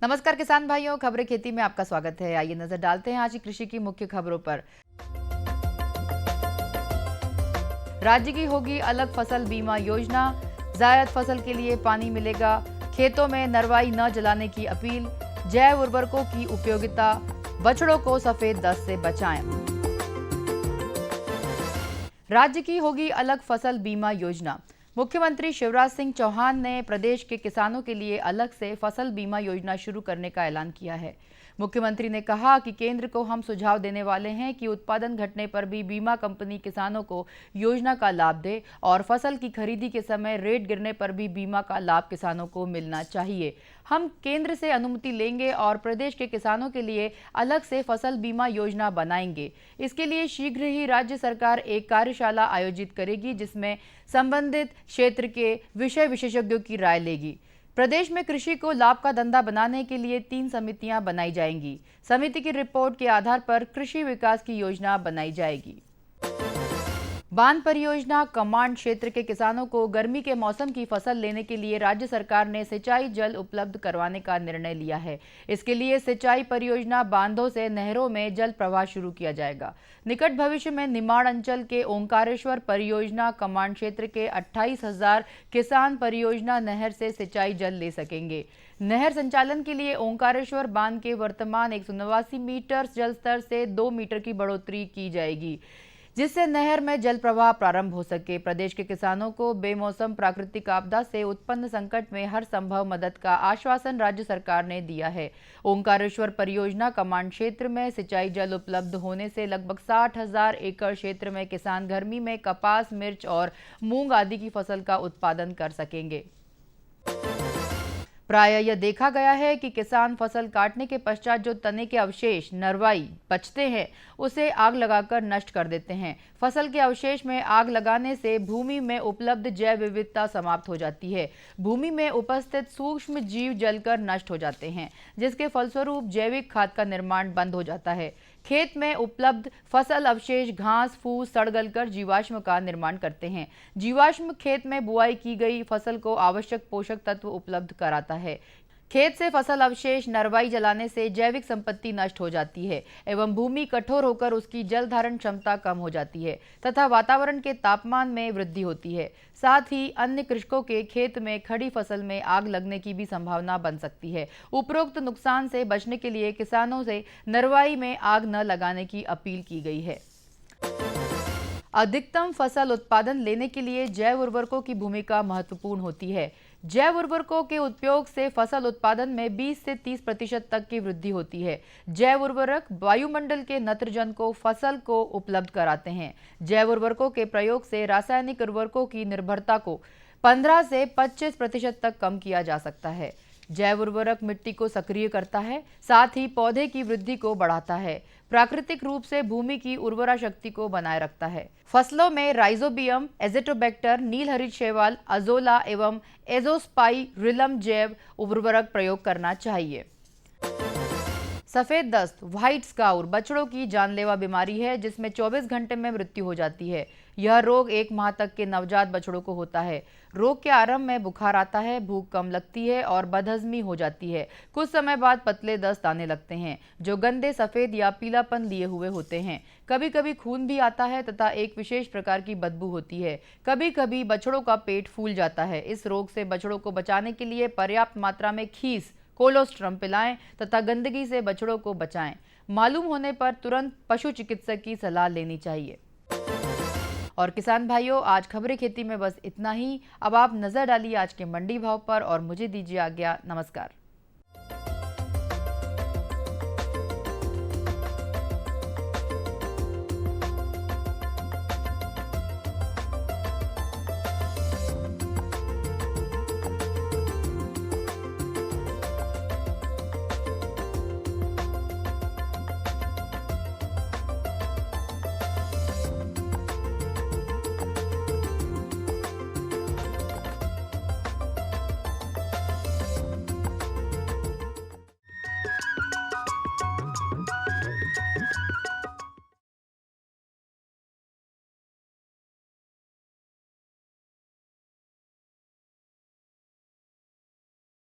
नमस्कार किसान भाइयों, खबरें खेती में आपका स्वागत है। आइए नजर डालते हैं आज की कृषि की मुख्य खबरों पर। राज्य की होगी अलग फसल बीमा योजना, जायद फसल के लिए पानी मिलेगा, खेतों में नरवाई न जलाने की अपील, जैव उर्वरकों की उपयोगिता, बछड़ों को सफेद दस्त से बचाएं। राज्य की होगी अलग फसल बीमा योजना। मुख्यमंत्री शिवराज सिंह चौहान ने प्रदेश के किसानों के लिए अलग से फसल बीमा योजना शुरू करने का ऐलान किया है। मुख्यमंत्री ने कहा कि केंद्र को हम सुझाव देने वाले हैं कि उत्पादन घटने पर भी बीमा कंपनी किसानों को योजना का लाभ दे और फसल की खरीदी के समय रेट गिरने पर भी बीमा का लाभ किसानों को मिलना चाहिए। हम केंद्र से अनुमति लेंगे और प्रदेश के किसानों के लिए अलग से फसल बीमा योजना बनाएंगे। इसके लिए शीघ्र ही राज्य सरकार एक कार्यशाला आयोजित करेगी जिसमें संबंधित क्षेत्र के विषय विशेषज्ञों की राय लेगी। प्रदेश में कृषि को लाभ का धंधा बनाने के लिए 3 समितियां बनाई जाएंगी। समिति की रिपोर्ट के आधार पर कृषि विकास की योजना बनाई जाएगी। बांध परियोजना कमांड क्षेत्र के किसानों को गर्मी के मौसम की फसल लेने के लिए राज्य सरकार ने सिंचाई जल उपलब्ध करवाने का निर्णय लिया है। इसके लिए सिंचाई परियोजना बांधों से नहरों में जल प्रवाह शुरू किया जाएगा। निकट भविष्य में निमाड़ अंचल के ओंकारेश्वर परियोजना कमांड क्षेत्र के 28,000 किसान परियोजना नहर से सिंचाई जल ले सकेंगे। नहर संचालन के लिए ओंकारेश्वर बांध के वर्तमान 189 मीटर जल स्तर से 2 मीटर की बढ़ोतरी की जाएगी, जिससे नहर में जल प्रवाह प्रारंभ हो सके। प्रदेश के किसानों को बेमौसम प्राकृतिक आपदा से उत्पन्न संकट में हर संभव मदद का आश्वासन राज्य सरकार ने दिया है। ओंकारेश्वर परियोजना कमांड क्षेत्र में सिंचाई जल उपलब्ध होने से लगभग 60,000 एकड़ क्षेत्र में किसान गर्मी में कपास, मिर्च और मूंग आदि की फसल का उत्पादन कर सकेंगे। प्रायः यह देखा गया है कि किसान फसल काटने के पश्चात जो तने के अवशेष नरवाई बचते हैं उसे आग लगाकर नष्ट कर देते हैं। फसल के अवशेष में आग लगाने से भूमि में उपलब्ध जैव विविधता समाप्त हो जाती है। भूमि में उपस्थित सूक्ष्म जीव जलकर नष्ट हो जाते हैं, जिसके फलस्वरूप जैविक खाद का निर्माण बंद हो जाता है। खेत में उपलब्ध फसल अवशेष घास फूस सड़ गलकर जीवाश्म का निर्माण करते हैं। जीवाश्म खेत में बुआई की गई फसल को आवश्यक पोषक तत्व उपलब्ध कराता है। खेत से फसल अवशेष नरवाई जलाने से जैविक संपत्ति नष्ट हो जाती है एवं भूमि कठोर होकर उसकी जल धारण क्षमता कम हो जाती है तथा वातावरण के तापमान में वृद्धि होती है। साथ ही अन्य कृषकों के खेत में खड़ी फसल में आग लगने की भी संभावना बन सकती है। उपरोक्त नुकसान से बचने के लिए किसानों से नरवाई में आग न लगाने की अपील की गई है। अधिकतम फसल उत्पादन लेने के लिए जैव उर्वरकों की भूमिका महत्वपूर्ण होती है। जैव उर्वरकों के उपयोग से फसल उत्पादन में 20 से 30% तक की वृद्धि होती है। जैव उर्वरक वायुमंडल के नत्रजन को फसल को उपलब्ध कराते हैं। जैव उर्वरकों के प्रयोग से रासायनिक उर्वरकों की निर्भरता को 15 से 25% तक कम किया जा सकता है। जैव उर्वरक मिट्टी को सक्रिय करता है, साथ ही पौधे की वृद्धि को बढ़ाता है। प्राकृतिक रूप से भूमि की उर्वरा शक्ति को बनाए रखता है। फसलों में राइजोबियम, एजेटोबैक्टर, नीलहरित शैवाल, अजोला एवं एजोस्पाइरिलम जैव उर्वरक प्रयोग करना चाहिए। सफेद दस्त व्हाइट स्काउर बछड़ों की जानलेवा बीमारी है जिसमें 24 घंटे में मृत्यु हो जाती है। यह रोग 1 माह तक के नवजात बछड़ों को होता है। रोग के आरंभ में बुखार आता है, भूख कम लगती है और बदहजमी हो जाती है। कुछ समय बाद पतले दस्त आने लगते हैं जो गंदे सफेद या पीलापन लिए हुए होते हैं। कभी कभी खून भी आता है तथा एक विशेष प्रकार की बदबू होती है। कभी कभी बछड़ों का पेट फूल जाता है। इस रोग से बछड़ों को बचाने के लिए पर्याप्त मात्रा में खीस कोलोस्ट्रम पिलाएं तथा गंदगी से बछड़ों को बचाएं। मालूम होने पर तुरंत पशु चिकित्सक की सलाह लेनी चाहिए। और किसान भाइयों, आज खबरें खेती में बस इतना ही। अब आप नजर डालिए आज के मंडी भाव पर और मुझे दीजिए आज्ञा। नमस्कार।